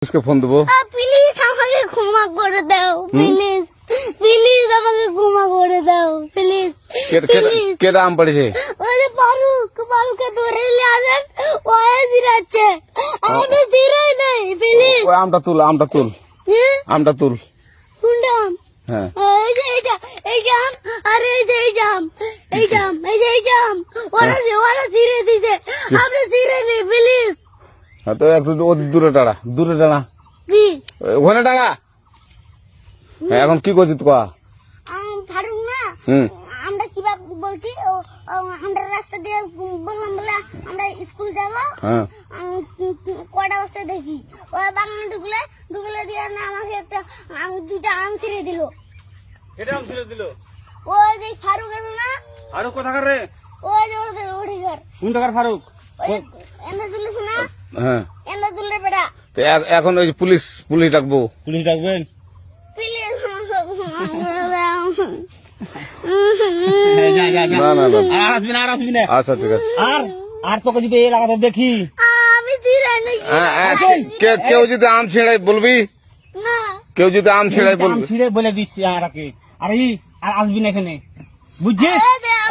পুলিশকে ফোন দেবো। প্লিজ আমাকে ক্ষমা করে দাও, প্লিজ প্লিজ আমাকে ক্ষমা করে দাও, প্লিজ প্লিজ। কেটা আম পড়েছে? ওই যে ফারুককে ধরে নিয়ে আসেন, ও জিরাচ্ছে, আমি জিরাই নাই, প্লিজ। ওই আমটা তুল, আমটা তুল, আমটা তুল। কোনটা আম? হ্যাঁ এই যে এই জাম, আর এই যে এই জাম, এই জাম, এই যে এই জাম, ওরা জিরে দিছে, আপনি জিরে নেই, প্লিজ। হ্যাঁ, তো একটু দূরে দাঁড়া, দূরে দাঁড়া, কি ওখানে দাঁড়া। হ্যাঁ, এখন কি করছিস তুই? ফারুক না, হুম আমরা কিভাবে বলছি, আমরা রাস্তা দিয়ে বললাম বলে আমরা স্কুল যাবো, হ্যাঁ কটা বস্তা দেখি ওই বাগানে ঢুকলে দিয়ে না আমাকে একটা দুইটা আম ছিঁড়ে দিল। এটা আম ছিঁড়ে দিল? ওই যে ফারুক এলো না, ফারুক কোথাকার রে? ওই যে ওঠে ঘর, কোন টাকার ফারুক? এনে তুলিস না, হ্যাঁ। এনে তুললে বেটা, তো এখন ওই যে পুলিশ ডাকবো। পুলিশ ডাকবেন? প্লিজ যা যা যা, না না না, আর আসবি না, আর আসবি না। আচ্ছা ঠিক আছে। আর তোকে যদি এই এলাকাতে দেখি, আমি ছিঁড়ে নাকি কেউ যদি আম ছেড়াই বলবি, না, কেউ যদি আম ছেড়াই আম বলবি। ছিঁড়ে বলে দিচ্ছি আর আর আসবি না এখানে, বুঝছিস?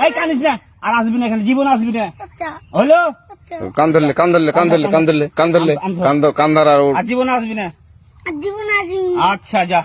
এই কানিস না, আর আসবি না এখানে, জীবন আসবি না, আচ্ছা হলো? আচ্ছা, কান ধরলে কান্দার আর আর জীবন আসবি না। জীবন আসি। আচ্ছা যা।